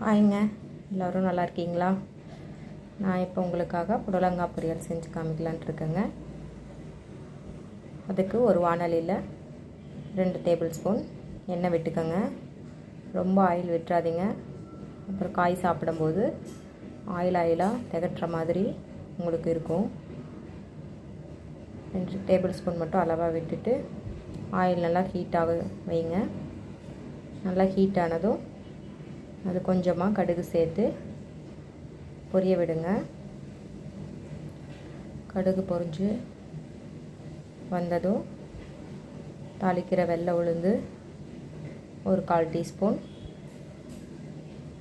ஹாய்ங்க, எல்லோரும் நல்லா இருக்கீங்களா? நான் இப்போ உங்களுக்காக புடலங்காய் பொரியல் செஞ்சு காமிக்கலான்ட்டு இருக்கேங்க. அதுக்கு ஒரு வாணலியில் 2 டேபிள் ஸ்பூன் எண்ணெய் விட்டுக்கோங்க. ரொம்ப ஆயில் விட்டுறாதீங்க, அப்புறம் காய் சாப்பிடும்போது ஆயிலாக திகட்டுற மாதிரி உங்களுக்கு இருக்கும். 2 டேபிள் ஸ்பூன் மட்டும் அளவாக விட்டுட்டு ஆயில் நல்லா ஹீட்டாக வைங்க. நல்லா ஹீட் ஆனதும் அது கொஞ்சமாக கடுகு சேர்த்து பொரிய விடுங்க. கடுகு பொரிஞ்சு வந்ததும் தாளிக்கிற வெள்ளை உளுந்து ஒரு 1/4 டீஸ்பூன்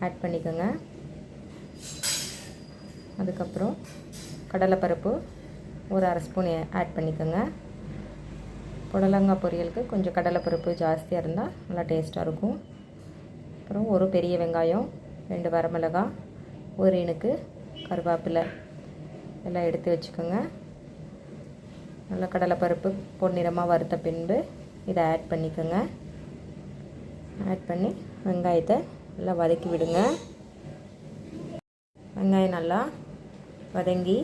ஆட் பண்ணிக்கோங்க. அதுக்கப்புறம் கடலைப்பருப்பு ஒரு 1/2 ஸ்பூன் ஆட் பண்ணிக்கோங்க. புடலங்காய் பொரியலுக்கு கொஞ்சம் கடலைப்பருப்பு ஜாஸ்தியாக இருந்தால் நல்லா டேஸ்ட்டாக இருக்கும். அப்புறம் ஒரு பெரிய வெங்காயம், 2 வரமிளகாய், ஒரு இனுக்கு கருவேப்பிலை எல்லாம் எடுத்து வச்சுக்கோங்க. நல்லா கடலைப்பருப்பு பொன்னிறமாக வறுத்த பின்பு இதை ஆட் பண்ணிக்கோங்க. ஆட் பண்ணி வெங்காயத்தை நல்லா வதக்கி விடுங்க. வெங்காயம் நல்லா வதங்கி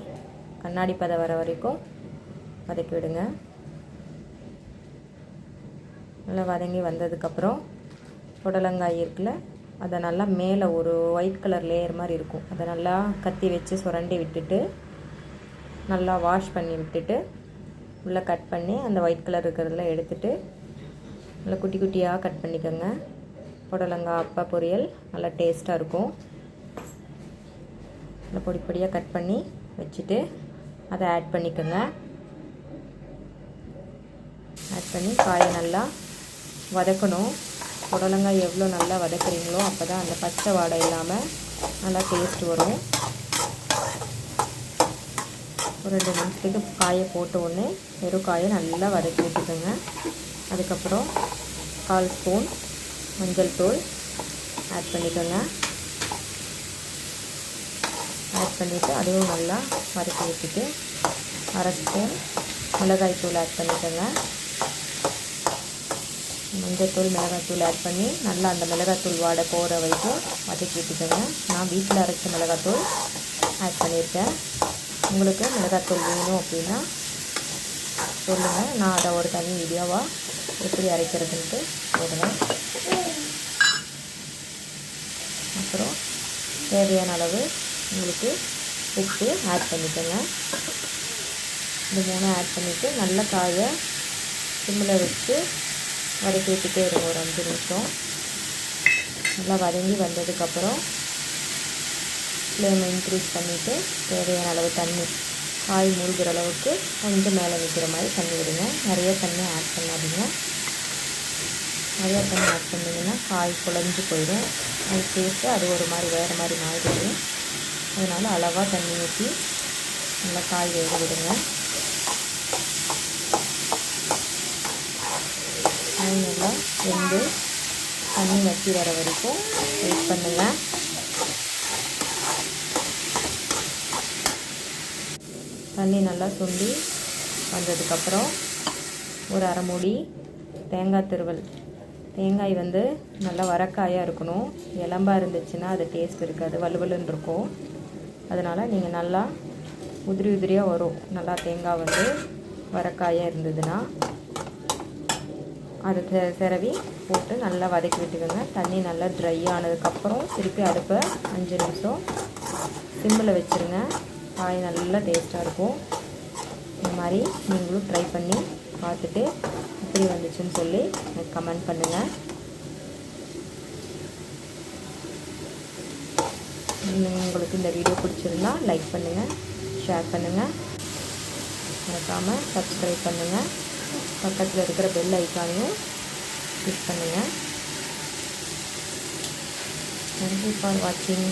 கண்ணாடி பதம் வர வரைக்கும் வதக்கி விடுங்க. நல்லா வதங்கி வந்ததுக்கப்புறம் புடலங்காய் இருக்குல்ல, அதை நல்லா மேலே ஒரு ஒயிட் கலர் லேயர் மாதிரி இருக்கும், அதை நல்லா கத்தி வச்சு சுரண்டி விட்டுட்டு நல்லா வாஷ் பண்ணி விட்டுட்டு உள்ளே கட் பண்ணி அந்த ஒயிட் கலர் இருக்கிறதெல்லாம் எடுத்துட்டு நல்லா குட்டி குட்டியாக கட் பண்ணிக்கோங்க. புடலங்காய் அப்பா பொரியல் நல்லா டேஸ்ட்டாக இருக்கும். நல்லா பொடி பொடியாக கட் பண்ணி வச்சுட்டு அதை ஆட் பண்ணிக்கோங்க. ஆட் பண்ணி காயை நல்லா வதக்கணும். புடலங்காய் எவ்வளோ நல்லா வதக்குறீங்களோ அப்போ தான் அந்த பச்சை வாடை இல்லாமல் நல்லா டேஸ்ட் வரும். ஒரு 2 நிமிஷத்துக்கு காயை போட்ட உடனே வெறும் காயை நல்லா வதக்கி விட்டுக்கோங்க. அதுக்கப்புறம் 1/4 ஸ்பூன் மஞ்சள் தூள் ஆட் பண்ணிக்கோங்க. ஆட் பண்ணிவிட்டு அதுவும் நல்லா வதக்கி விட்டுட்டு 1/2 ஸ்பூன் மிளகாய் தூள் ஆட் பண்ணிக்கோங்க. மஞ்சள்தூள் மிளகாய்த்தூள் ஆட் பண்ணி நல்லா அந்த மிளகாய்த்தூள் வாடை போகிற வரைக்கும் வதக்கி விட்டுக்கோங்க. நான் வீட்டில் அரைச்ச மிளகாய்த்தூள் ஆட் பண்ணியிருக்கேன். உங்களுக்கு மிளகாய்த்தூள் வேணும் அப்படின்னா சொல்லுங்கள், நான் அதை ஒரு தனி வீடியோவாக எப்படி அரைக்கிறதுன்ட்டு போடுவேன். அப்புறம் தேவையான அளவு உங்களுக்கு உப்பு ஆட் பண்ணிக்கோங்க. இந்த 3 ஆட் பண்ணிவிட்டு நல்லா காயை சிம்மில் வச்சு வதக்கி விட்டுட்டே இருக்கும். ஒரு 5 நிமிஷம் நல்லா வதங்கி வந்ததுக்கப்புறம் ஃப்ளேமை இன்க்ரீஸ் பண்ணிவிட்டு தேவையான அளவு தண்ணி, காய் மூழ்கிற அளவுக்கு கொஞ்சம் மேலே நிற்கிற மாதிரி தண்ணி விடுங்க. நிறைய தண்ணி ஆட் பண்ணாதீங்க. நிறையா தண்ணி ஆட் பண்ணிங்கன்னா காய் குழஞ்சி போயிடும். அது சேர்த்து அது ஒரு மாதிரி வேறு மாதிரி மாறிடும். அதனால் அளவாக தண்ணி ஊற்றி நல்லா காய் வேக விடுங்க. நல்லா வெந்து தண்ணி வற்றி வர வரைக்கும் வெயிட் பண்ணுங்கள். தண்ணி நல்லா சுண்டி வந்ததுக்கப்புறம் ஒரு 1/2 மூடி தேங்காய் துருவல். தேங்காய் நல்லா வரக்காயாக இருக்கணும். இளம்பாக இருந்துச்சுன்னா அது டேஸ்ட் இருக்காது, வலுவலுன்னு இருக்கும். அதனால் நீங்கள் நல்லா உதிரி உதிரியாக வரும். நல்லா தேங்காய் வரக்காயாக இருந்ததுன்னா அது சிரவி போட்டு நல்லா வதக்கி விட்டுக்கோங்க. தண்ணி நல்லா ட்ரை ஆனதுக்கப்புறம் திருப்பி அடுப்பை 5 நிமிஷம் சிம்மில் வச்சுருங்க. காய் நல்லா டேஸ்ட்டாக இருக்கும். இந்த மாதிரி நீங்களும் ட்ரை பண்ணி பார்த்துட்டு எப்படி வந்துச்சுன்னு சொல்லி எனக்கு கமெண்ட் பண்ணுங்கள். உங்களுக்கு இந்த வீடியோ பிடிச்சிருந்தா லைக் பண்ணுங்கள், ஷேர் பண்ணுங்கள், மறக்காமல் சப்ஸ்கிரைப் பண்ணுங்கள். பக்கத்தில் இருக்கிற பெல் ஐக்கானையும் கிளிக் பண்ணுங்கள். தேங்க்யூ ஃபார் வாட்சிங்.